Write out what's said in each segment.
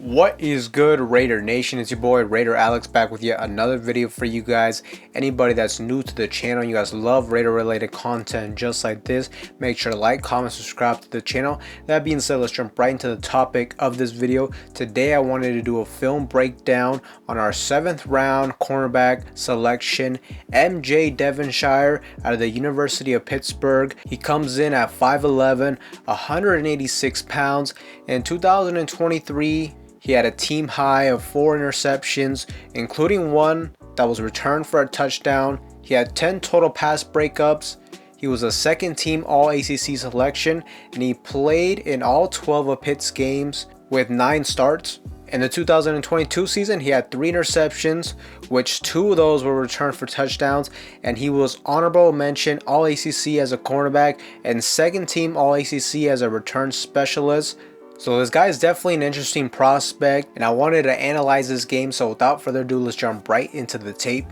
What is good, Raider Nation? It's your boy Raider Alex back with yet another video for you guys. Anybody that's new to the channel, you guys love Raider related content just like this, make sure to like, comment, subscribe to the channel. That being said, let's jump right into the topic of this video. Today I wanted to do a film breakdown on our 7th round cornerback selection, MJ Devonshire out of the University of Pittsburgh. He comes in at 5'11", 186 pounds. In 2023, he had a team high of 4 interceptions, including one that was returned for a touchdown. He had 10 total pass breakups. He was a second team All-ACC selection, and he played in all 12 of Pitt's games with 9 starts. In the 2022 season, he had 3 interceptions, which 2 of those were returned for touchdowns, and he was honorable mention All-ACC as a cornerback and second team All-ACC as a return specialist. So this guy is definitely an interesting prospect, and I wanted to analyze this game. So without further ado, let's jump right into the tape.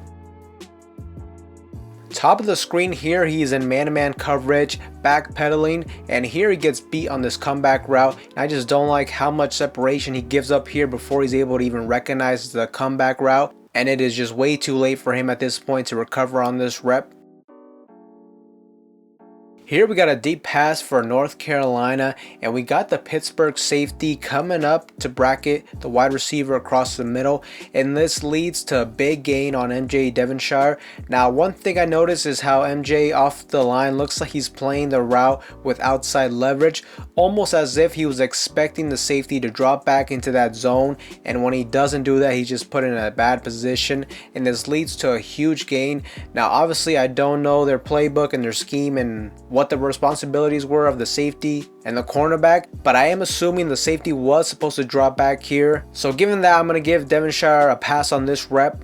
Top of the screen here, he is in man-to-man coverage, backpedaling, and here he gets beat on this comeback route. And I just don't like how much separation he gives up here before he's able to even recognize the comeback route, and it is just way too late for him at this point to recover on this rep. Here we got a deep pass for North Carolina, and we got the Pittsburgh safety coming up to bracket the wide receiver across the middle, and this leads to a big gain on MJ Devonshire. Now, one thing I noticed is how MJ off the line looks like he's playing the route with outside leverage, almost as if he was expecting the safety to drop back into that zone, and when he doesn't do that, he's just put in a bad position, and this leads to a huge gain. Now, obviously, I don't know their playbook and their scheme and what the responsibilities were of the safety and the cornerback, but I am assuming the safety was supposed to drop back here. So given that, I'm going to give Devonshire a pass on this rep.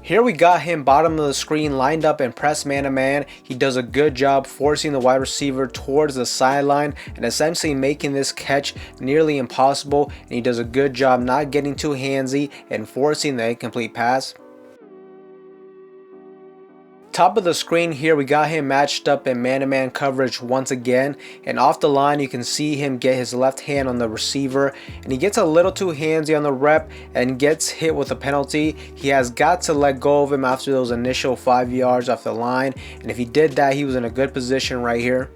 Here we got him bottom of the screen lined up and press man-to-man. He does a good job forcing the wide receiver towards the sideline and essentially making this catch nearly impossible, and he does a good job not getting too handsy and forcing the incomplete pass. Top of the screen here, we got him matched up in man-to-man coverage once again, and off the line you can see him get his left hand on the receiver, and he gets a little too handsy on the rep and gets hit with a penalty. He has got to let go of him after those initial 5 yards off the line, and if he did that, he was in a good position right here.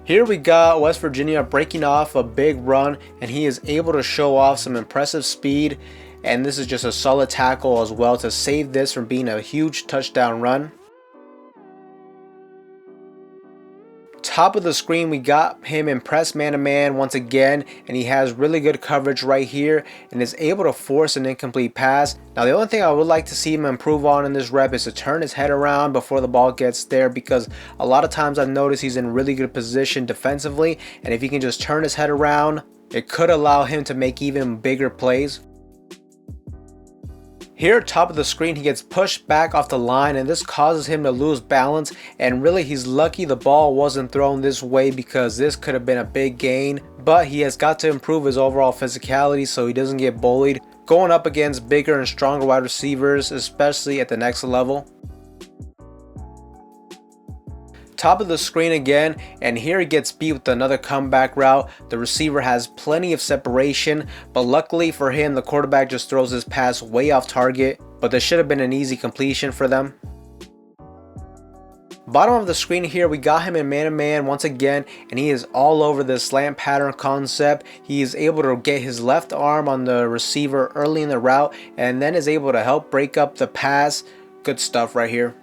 Here we got West Virginia breaking off a big run, and he is able to show off some impressive speed, and this is just a solid tackle as well to save this from being a huge touchdown run. Top of the screen, we got him in press man-to-man once again, and he has really good coverage right here and is able to force an incomplete pass. Now, the only thing I would like to see him improve on in this rep is to turn his head around before the ball gets there, because a lot of times I've noticed he's in really good position defensively, and if he can just turn his head around, it could allow him to make even bigger plays. Here top of the screen, he gets pushed back off the line, and this causes him to lose balance, and really he's lucky the ball wasn't thrown this way because this could have been a big gain, but he has got to improve his overall physicality so he doesn't get bullied going up against bigger and stronger wide receivers, especially at the next level. Top of the screen again, and here he gets beat with another comeback route. The receiver has plenty of separation, but luckily for him, the quarterback just throws his pass way off target, but this should have been an easy completion for them. Bottom of the screen here, we got him in man-to-man once again, and he is all over the slant pattern concept. He is able to get his left arm on the receiver early in the route, and then is able to help break up the pass. Good stuff right here.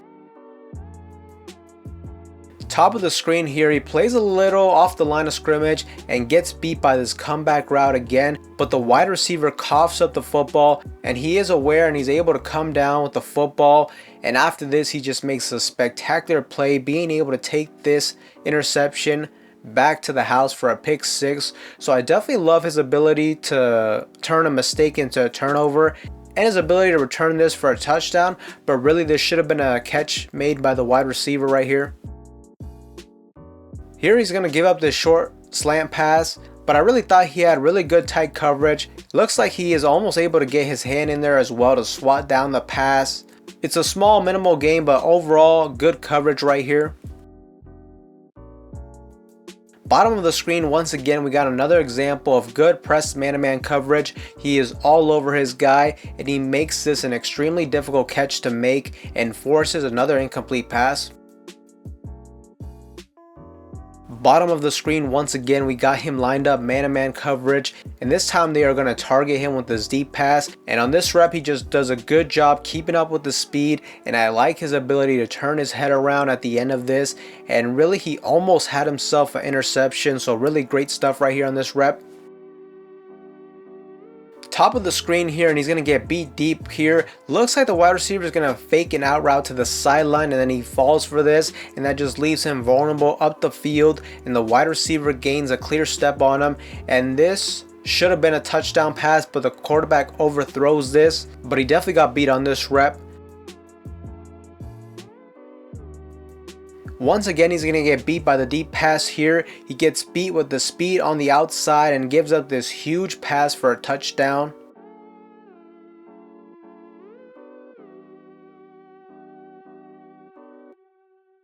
Top of the screen here, he plays a little off the line of scrimmage and gets beat by this comeback route again, but the wide receiver coughs up the football, and he is aware and he's able to come down with the football, and after this he just makes a spectacular play, being able to take this interception back to the house for a pick 6. So I definitely love his ability to turn a mistake into a turnover and his ability to return this for a touchdown, but really this should have been a catch made by the wide receiver right here. Here he's going to give up this short slant pass, but I really thought he had really good tight coverage. Looks like he is almost able to get his hand in there as well to swat down the pass. It's a small minimal gain, but overall good coverage right here. Bottom of the screen, once again, we got another example of good press man-to-man coverage. He is all over his guy, and he makes this an extremely difficult catch to make and forces another incomplete pass. Bottom of the screen, once again, we got him lined up man-to-man coverage, and this time they are going to target him with this deep pass. And on this rep, he just does a good job keeping up with the speed, and I like his ability to turn his head around at the end of this, and really he almost had himself an interception. So really great stuff right here on this rep. Top of the screen here, and he's going to get beat deep here. Looks like the wide receiver is going to fake an out route to the sideline, and then he falls for this, and that just leaves him vulnerable up the field, and the wide receiver gains a clear step on him, and this should have been a touchdown pass, but the quarterback overthrows this. But he definitely got beat on this rep. Once again, he's going to get beat by the deep pass here. He gets beat with the speed on the outside and gives up this huge pass for a touchdown.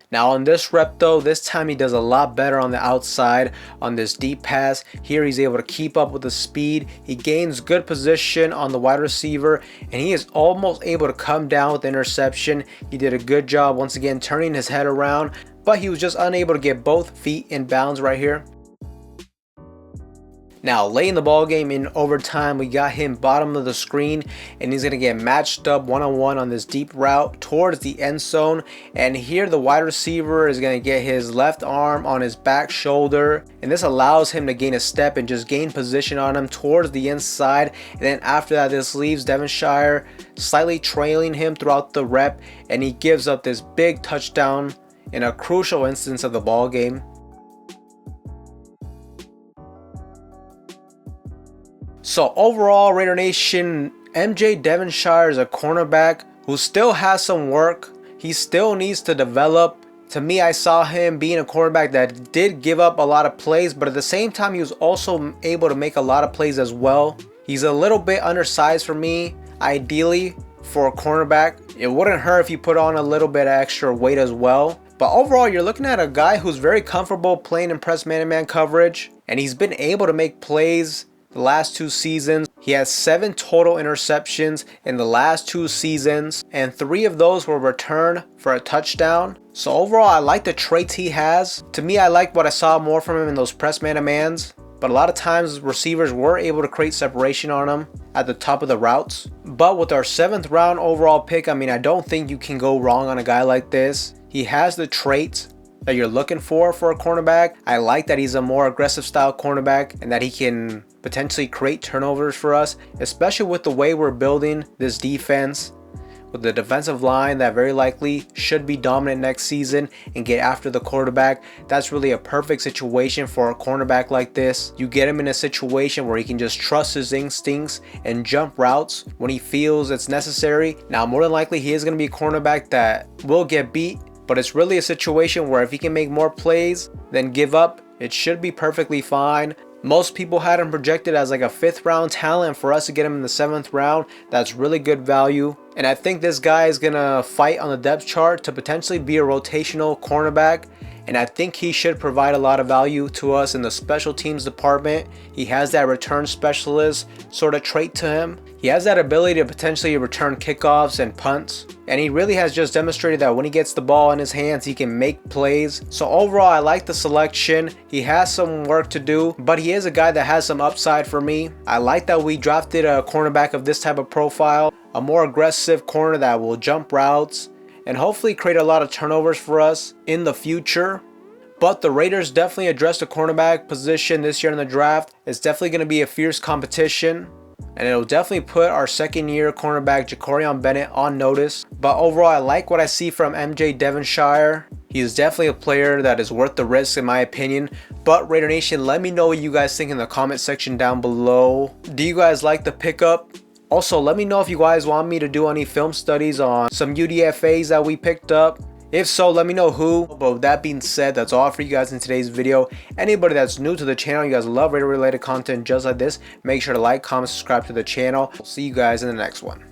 Now on this rep though, this time he does a lot better on the outside on this deep pass. Here he's able to keep up with the speed. He gains good position on the wide receiver, and he is almost able to come down with the interception. He did a good job once again turning his head around, but he was just unable to get both feet in bounds right here. Now late in the ball game in overtime, we got him bottom of the screen, and he's going to get matched up one-on-one on this deep route towards the end zone. And here the wide receiver is going to get his left arm on his back shoulder, and this allows him to gain a step and just gain position on him towards the inside. And then after that, this leaves Devonshire slightly trailing him throughout the rep, and he gives up this big touchdown in a crucial instance of the ball game. So overall, Raider Nation, MJ Devonshire is a cornerback who still has some work. He still needs to develop. To me, I saw him being a cornerback that did give up a lot of plays, but at the same time, he was also able to make a lot of plays as well. He's a little bit undersized for me, ideally, for a cornerback. It wouldn't hurt if you put on a little bit of extra weight as well. But overall, you're looking at a guy who's very comfortable playing in press man-to-man coverage, and he's been able to make plays the last 2 seasons. He has 7 total interceptions in the last 2 seasons, and 3 of those were returned for a touchdown. So overall, I like the traits he has. To me, I like what I saw more from him in those press man-to-mans, but a lot of times receivers were able to create separation on him at the top of the routes. But with our 7th round overall pick, I mean, I don't think you can go wrong on a guy like this. He has the traits that you're looking for a cornerback. I like that he's a more aggressive style cornerback and that he can potentially create turnovers for us, especially with the way we're building this defense, with the defensive line that very likely should be dominant next season and get after the quarterback. That's really a perfect situation for a cornerback like this. You get him in a situation where he can just trust his instincts and jump routes when he feels it's necessary. Now, more than likely, he is going to be a cornerback that will get beat, but it's really a situation where if he can make more plays than give up, it should be perfectly fine. Most people had him projected as like a 5th round talent. For us to get him in the 7th round, that's really good value. And I think this guy is gonna fight on the depth chart to potentially be a rotational cornerback, and I think he should provide a lot of value to us in the special teams department. He has that return specialist sort of trait to him. He has that ability to potentially return kickoffs and punts, and he really has just demonstrated that when he gets the ball in his hands, he can make plays. So overall, I like the selection. He has some work to do, but he is a guy that has some upside for me. I like that we drafted a cornerback of this type of profile, a more aggressive corner that will jump routes and hopefully create a lot of turnovers for us in the future. But the Raiders definitely addressed the cornerback position this year in the draft. It's definitely going to be a fierce competition, and it'll definitely put our 2nd-year cornerback Jacorian Bennett on notice. But overall, I like what I see from MJ Devonshire. He is definitely a player that is worth the risk in my opinion. But Raider Nation, let me know what you guys think in the comment section down below. Do you guys like the pickup? Also, let me know if you guys want me to do any film studies on some UDFAs that we picked up. If so, let me know who. But with that being said, that's all for you guys in today's video. Anybody that's new to the channel, you guys love Raider related content just like this, make sure to like, comment, subscribe to the channel. I'll see you guys in the next one.